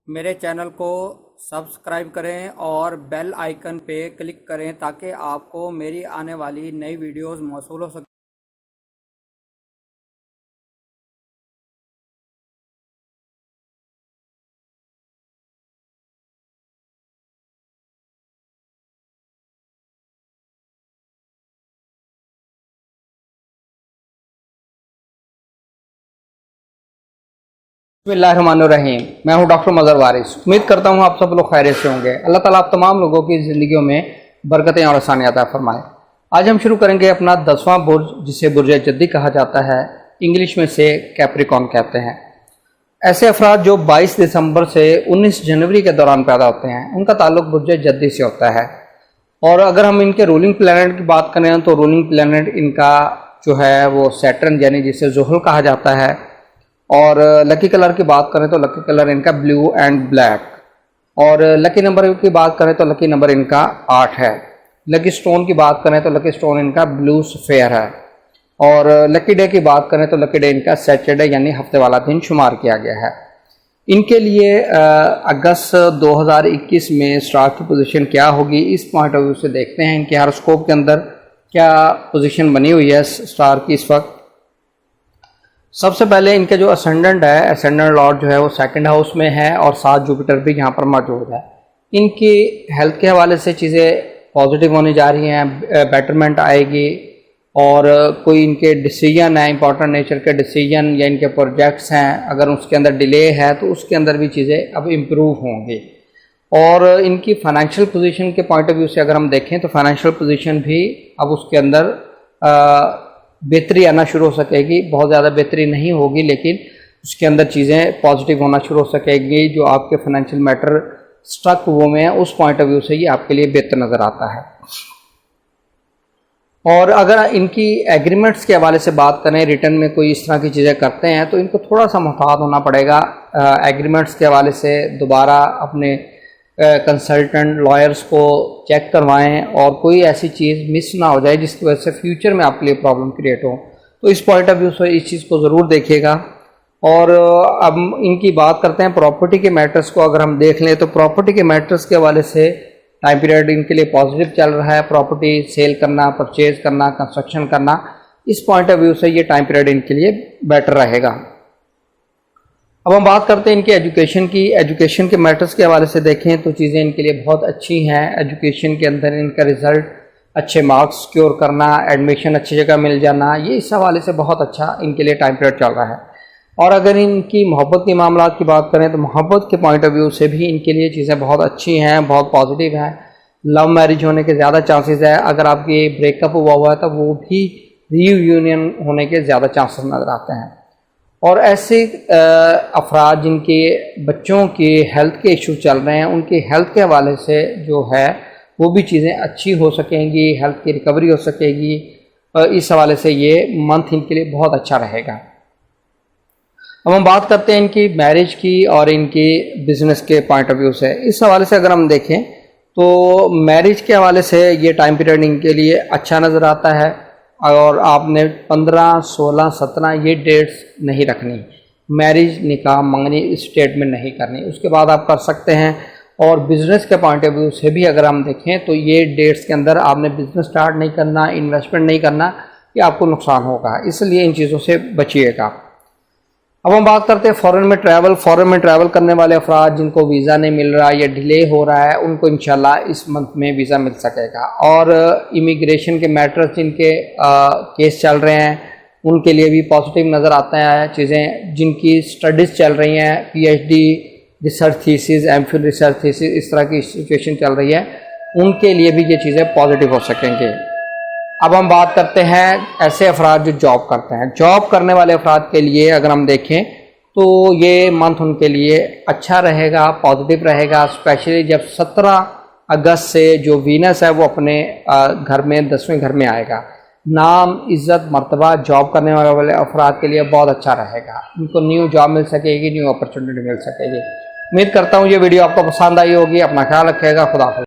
मेरे चैनल को सब्सक्राइब करें और बेल आइकन पे क्लिक करें ताकि आपको मेरी आने वाली नई वीडियोस मौसूल हो सके। बिस्मिल्लाहिर्रहमानिर्रहीम। मैं हूं डॉक्टर मज़हर वारिस। उम्मीद करता हूं आप सब लोग खैरियत से होंगे। अल्लाह ताला आप तमाम लोगों की ज़िंदगियों में बरकतें और आसानियां अता फरमाए। आज हम शुरू करेंगे अपना 10वां बुर्ज, जिसे बुर्ज जद्दी कहा जाता है, इंग्लिश में से कैप्रिकॉर्न कहते हैं। ऐसे अफराद जो 22 दिसंबर से 19 जनवरी के दौरान पैदा होते हैं, उनका ताल्लुक बुर्ज जद्दी से होता है। और अगर हम इनके रूलिंग प्लैनेट की बात करें तो रूलिंग प्लैनेट इनका जो है वो सैटर्न, यानी जिसे ज़ुहल कहा जाता है। और लकी कलर की बात करें तो लकी कलर इनका ब्लू एंड ब्लैक। और लकी नंबर की बात करें तो लकी नंबर इनका 8 है। लकी स्टोन की बात करें तो लकी स्टोन इनका ब्लू सफ़ेयर है। और लकी डे की बात करें तो लकी डे इनका सैटरडे यानी हफ्ते वाला दिन शुमार किया गया है। इनके लिए अगस्त 2021 में स्टार की पोजीशन क्या होगी, इस पॉइंट ऑफ व्यू से देखते हैं इनके हॉरोस्कोप के अंदर क्या पोजीशन बनी हुई है स्टार की इस वक्त। सबसे पहले इनका जो असेंडेंट है, असेंडेंट लॉर्ड जो है वो सेकंड हाउस में है और साथ जुपिटर भी यहाँ पर मौजूद है। इनकी हेल्थ के हवाले से चीज़ें पॉजिटिव होने जा रही हैं, बेटरमेंट आएगी। और कोई इनके डिसीजन है, इंपॉर्टेंट नेचर के डिसीजन या इनके प्रोजेक्ट्स हैं, अगर उसके अंदर डिले है तो उसके अंदर भी चीज़ें अब इम्प्रूव होंगी। और इनकी फाइनेंशियल पोजीशन के पॉइंट ऑफ व्यू से अगर हम देखें तो फाइनेंशियल पोजीशन भी अब उसके अंदर बेहतरी आना शुरू हो सकेगी। बहुत ज़्यादा बेहतरी नहीं होगी, लेकिन उसके अंदर चीज़ें पॉजिटिव होना शुरू हो सकेगी। जो आपके फाइनेंशियल मैटर स्टक हुए में है, उस पॉइंट ऑफ व्यू से ये आपके लिए बेहतर नज़र आता है। और अगर इनकी एग्रीमेंट्स के हवाले से बात करें, रिटर्न में कोई इस तरह की चीज़ें करते हैं तो इनको थोड़ा सा मुहतात होना पड़ेगा। एग्रीमेंट्स के हवाले से दोबारा अपने कंसल्टेंट लॉयर्स को चेक करवाएं और कोई ऐसी चीज़ मिस ना हो जाए जिसकी वजह से फ्यूचर में आपके लिए प्रॉब्लम क्रिएट हो। तो इस पॉइंट ऑफ व्यू से इस चीज़ को ज़रूर देखिएगा। और अब इनकी बात करते हैं प्रॉपर्टी के मैटर्स को। अगर हम देख लें तो प्रॉपर्टी के मैटर्स के हवाले से टाइम पीरियड इनके लिए पॉजिटिव चल रहा है। प्रॉपर्टी सेल करना, परचेज करना, कंस्ट्रक्शन करना, इस पॉइंट ऑफ व्यू से ये टाइम पीरियड इनके लिए बेटर रहेगा। अब हम बात करते हैं इनकी एजुकेशन की। एजुकेशन के मैटर्स के हवाले से देखें तो चीज़ें इनके लिए बहुत अच्छी हैं। एजुकेशन के अंदर इनका रिज़ल्ट, अच्छे मार्क्स सिक्योर करना, एडमिशन अच्छी जगह मिल जाना, ये इस हवाले से बहुत अच्छा इनके लिए टाइम पीरियड चल रहा है। और अगर इनकी मोहब्बत के मामला की बात करें तो मोहब्बत के पॉइंट ऑफ व्यू से भी इनके लिए चीज़ें बहुत अच्छी हैं, बहुत पॉजिटिव हैं। लव मैरिज होने के ज़्यादा चांसेस है। अगर आपकी ब्रेकअप हुआ है तो वो भी रीयूनियन होने के ज़्यादा चांसेस नज़र आते हैं। और ऐसे अफराद जिनके बच्चों के हेल्थ के इशू चल रहे हैं, उनकी हेल्थ के हवाले से जो है वो भी चीज़ें अच्छी हो सकेंगी, हेल्थ की रिकवरी हो सकेगी। इस हवाले से ये मंथ इनके लिए बहुत अच्छा रहेगा। अब हम बात करते हैं इनकी मैरिज की और इनकी बिजनेस के पॉइंट ऑफ व्यू से। इस हवाले से अगर हम देखें तो मैरिज के हवाले से ये टाइम पीरियड इनके लिए अच्छा नज़र आता है। और आपने 15, 16, 17 ये डेट्स नहीं रखनी, मैरिज निकाह मंगनी इस डेट में नहीं करनी, उसके बाद आप कर सकते हैं। और बिज़नेस के पॉइंट ऑफ व्यू से भी अगर हम देखें तो ये डेट्स के अंदर आपने बिज़नेस स्टार्ट नहीं करना, इन्वेस्टमेंट नहीं करना, ये आपको नुकसान होगा, इसलिए इन चीज़ों से बचिएगा। अब हम बात करते हैं फ़ॉरेन में ट्रैवल। फ़ॉरेन में ट्रैवल करने वाले अफराद जिनको वीज़ा नहीं मिल रहा या डिले हो रहा है, उनको इंशाल्लाह इस मंथ में वीज़ा मिल सकेगा। और इमिग्रेशन के मैटर्स जिनके केस चल रहे हैं, उनके लिए भी पॉजिटिव नज़र आता है चीज़ें। जिनकी स्टडीज़ चल रही हैं, PhD research thesis, MPhil research thesis, इस तरह की सिचुएशन चल रही है, उनके लिए भी ये चीज़ें पॉजिटिव हो सकेंगे। अब हम बात करते हैं ऐसे अफराद जो जॉब करते हैं। जॉब करने वाले अफराद के लिए अगर हम देखें तो ये मंथ उनके लिए अच्छा रहेगा, पॉजिटिव रहेगा। स्पेशली जब 17 अगस्त से जो वीनस है वो अपने घर में 10वें घर में आएगा। नाम, इज़्ज़त, मर्तबा जॉब करने वाले अफराद के लिए बहुत अच्छा रहेगा। उनको न्यू जॉब मिल सकेगी, न्यू अपॉर्चुनिटी मिल सकेगी। उम्मीद करता हूँ ये वीडियो आपको पसंद आई होगी। अपना ख्याल रखिएगा। खुदा हाफ़िज़।